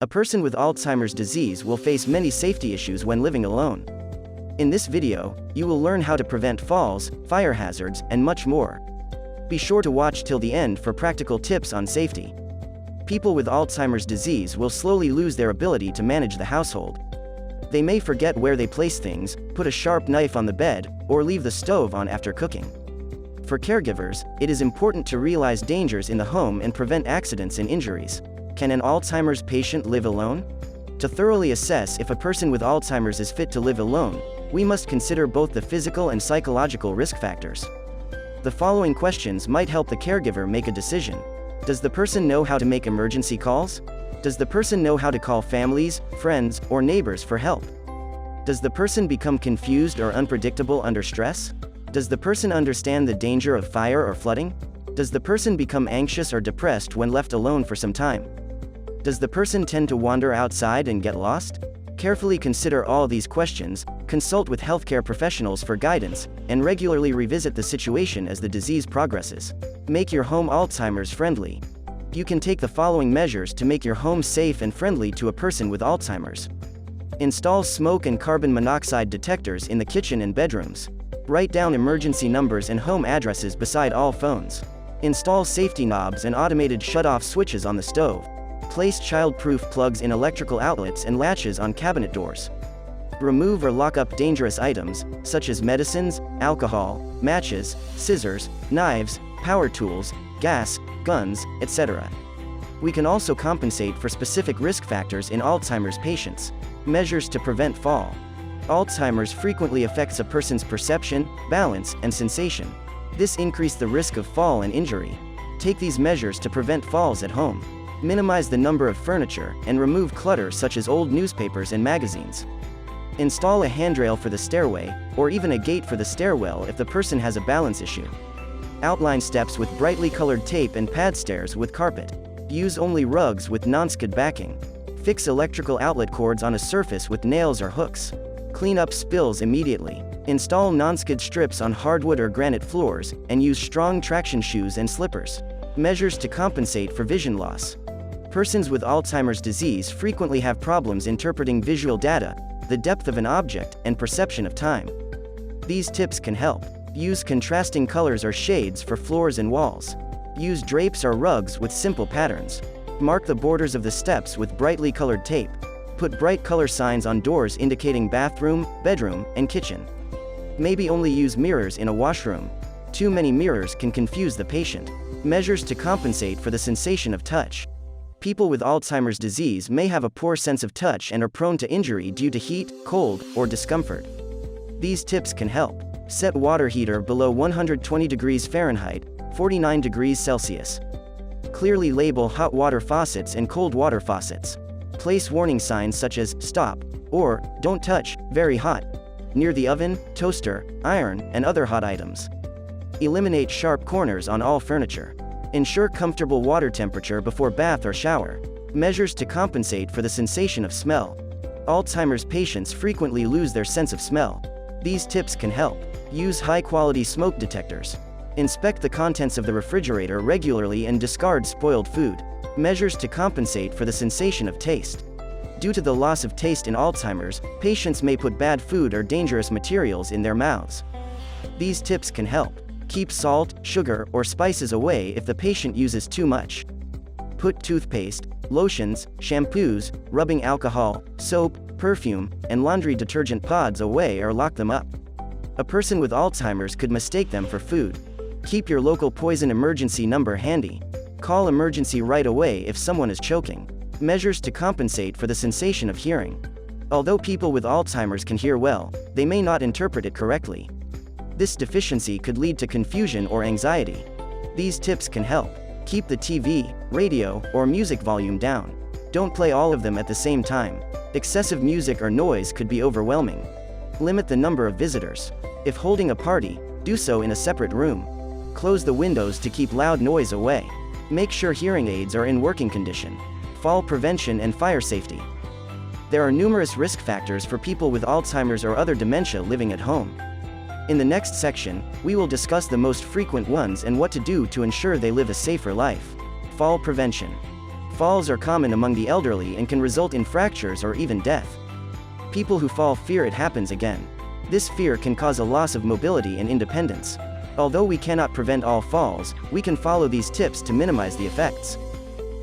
A person with Alzheimer's disease will face many safety issues when living alone. In this video, you will learn how to prevent falls, fire hazards, and much more. Be sure to watch till the end for practical tips on safety. People with Alzheimer's disease will slowly lose their ability to manage the household. They may forget where they place things, put a sharp knife on the bed, or leave the stove on after cooking. For caregivers, it is important to realize dangers in the home and prevent accidents and injuries. Can an Alzheimer's patient live alone? To thoroughly assess if a person with Alzheimer's is fit to live alone, we must consider both the physical and psychological risk factors. The following questions might help the caregiver make a decision. Does the person know how to make emergency calls? Does the person know how to call families, friends, or neighbors for help? Does the person become confused or unpredictable under stress? Does the person understand the danger of fire or flooding? Does the person become anxious or depressed when left alone for some time? Does the person tend to wander outside and get lost? Carefully consider all these questions, consult with healthcare professionals for guidance, and regularly revisit the situation as the disease progresses. Make your home Alzheimer's friendly. You can take the following measures to make your home safe and friendly to a person with Alzheimer's. Install smoke and carbon monoxide detectors in the kitchen and bedrooms. Write down emergency numbers and home addresses beside all phones. Install safety knobs and automated shut-off switches on the stove. Place child-proof plugs in electrical outlets and latches on cabinet doors. Remove or lock up dangerous items, such as medicines, alcohol, matches, scissors, knives, power tools, gas, guns, etc. We can also compensate for specific risk factors in Alzheimer's patients. Measures to prevent fall. Alzheimer's frequently affects a person's perception, balance, and sensation. This increases the risk of fall and injury. Take these measures to prevent falls at home. Minimize the number of furniture, and remove clutter such as old newspapers and magazines. Install a handrail for the stairway, or even a gate for the stairwell if the person has a balance issue. Outline steps with brightly colored tape and pad stairs with carpet. Use only rugs with nonskid backing. Fix electrical outlet cords on a surface with nails or hooks. Clean up spills immediately. Install nonskid strips on hardwood or granite floors, and use strong traction shoes and slippers. Measures to compensate for vision loss. Persons with Alzheimer's disease frequently have problems interpreting visual data, the depth of an object, and perception of time. These tips can help. Use contrasting colors or shades for floors and walls. Use drapes or rugs with simple patterns. Mark the borders of the steps with brightly colored tape. Put bright color signs on doors indicating bathroom, bedroom, and kitchen. Maybe only use mirrors in a washroom. Too many mirrors can confuse the patient. Measures to compensate for the sensation of touch. People with Alzheimer's disease may have a poor sense of touch and are prone to injury due to heat, cold, or discomfort. These tips can help. Set water heater below 120 degrees Fahrenheit, 49 degrees Celsius. Clearly label hot water faucets and cold water faucets. Place warning signs such as "Stop" or "Don't touch, very hot" near the oven, toaster, iron, and other hot items. Eliminate sharp corners on all furniture. Ensure comfortable water temperature before bath or shower. Measures to compensate for the sensation of smell. Alzheimer's patients frequently lose their sense of smell. These tips can help. Use high-quality smoke detectors. Inspect the contents of the refrigerator regularly and discard spoiled food. Measures to compensate for the sensation of taste. Due to the loss of taste in Alzheimer's, patients may put bad food or dangerous materials in their mouths. These tips can help. Keep salt, sugar, or spices away if the patient uses too much. Put toothpaste, lotions, shampoos, rubbing alcohol, soap, perfume, and laundry detergent pods away or lock them up. A person with Alzheimer's could mistake them for food. Keep your local poison emergency number handy. Call emergency right away if someone is choking. Measures to compensate for the sensation of hearing. Although people with Alzheimer's can hear well, they may not interpret it correctly. This deficiency could lead to confusion or anxiety. These tips can help. Keep the TV, radio, or music volume down. Don't play all of them at the same time. Excessive music or noise could be overwhelming. Limit the number of visitors. If holding a party, do so in a separate room. Close the windows to keep loud noise away. Make sure hearing aids are in working condition. Fall prevention and fire safety. There are numerous risk factors for people with Alzheimer's or other dementia living at home. In the next section, we will discuss the most frequent ones and what to do to ensure they live a safer life. Fall prevention. Falls are common among the elderly and can result in fractures or even death. People who fall fear it happens again. This fear can cause a loss of mobility and independence. Although we cannot prevent all falls, we can follow these tips to minimize the effects.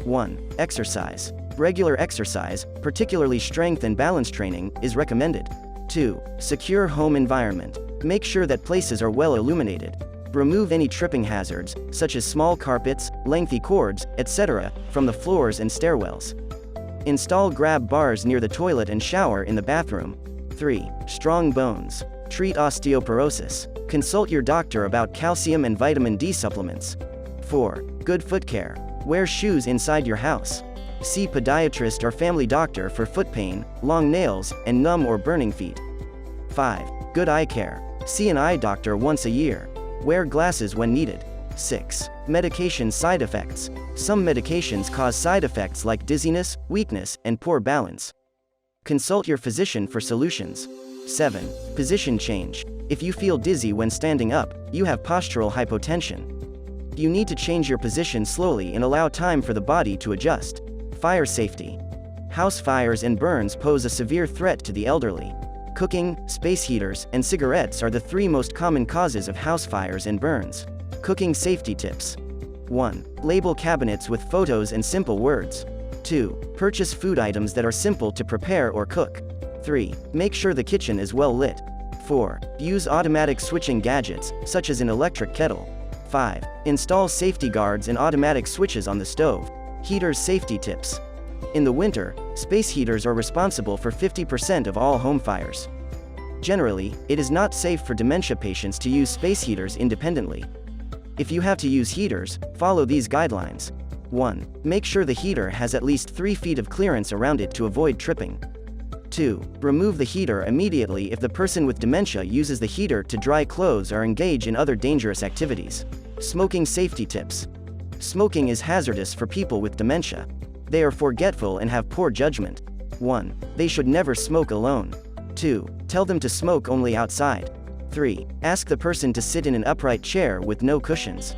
1. Exercise. Regular exercise, particularly strength and balance training, is recommended. 2. Secure home environment. Make sure that places are well illuminated. Remove any tripping hazards, such as small carpets, lengthy cords, etc., from the floors and stairwells. Install grab bars near the toilet and shower in the bathroom. 3. Strong bones. Treat osteoporosis. Consult your doctor about calcium and vitamin D supplements. 4. Good foot care. Wear shoes inside your house. See podiatrist or family doctor for foot pain, long nails, and numb or burning feet. 5. Good eye care. See an eye doctor once a year. Wear glasses when needed. 6. Medication side effects. Some medications cause side effects like dizziness, weakness, and poor balance. Consult your physician for solutions. 7. Position change. If you feel dizzy when standing up, you have postural hypotension. You need to change your position slowly and allow time for the body to adjust. Fire safety. House fires and burns pose a severe threat to the elderly. Cooking, space heaters, and cigarettes are the 3 most common causes of house fires and burns. Cooking safety tips. 1. Label cabinets with photos and simple words. 2. Purchase food items that are simple to prepare or cook. 3. Make sure the kitchen is well lit. 4. Use automatic switching gadgets, such as an electric kettle. 5. Install safety guards and automatic switches on the stove. Heaters safety tips. In the winter, space heaters are responsible for 50% of all home fires. Generally, it is not safe for dementia patients to use space heaters independently. If you have to use heaters, follow these guidelines. 1. Make sure the heater has at least 3 feet of clearance around it to avoid tripping. 2. Remove the heater immediately if the person with dementia uses the heater to dry clothes or engage in other dangerous activities. Smoking safety tips. Smoking is hazardous for people with dementia. They are forgetful and have poor judgment. 1. They should never smoke alone. 2. Tell them to smoke only outside. 3. Ask the person to sit in an upright chair with no cushions.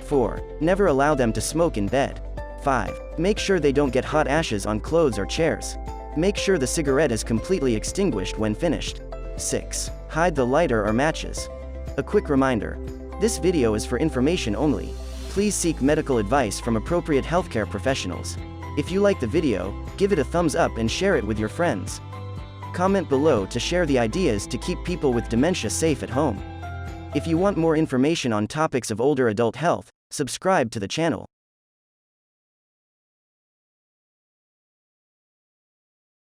4. Never allow them to smoke in bed. 5. Make sure they don't get hot ashes on clothes or chairs. Make sure the cigarette is completely extinguished when finished. 6. Hide the lighter or matches. A quick reminder. This video is for information only. Please seek medical advice from appropriate healthcare professionals. If you like the video, give it a thumbs up and share it with your friends. Comment below to share the ideas to keep people with dementia safe at home. If you want more information on topics of older adult health, subscribe to the channel.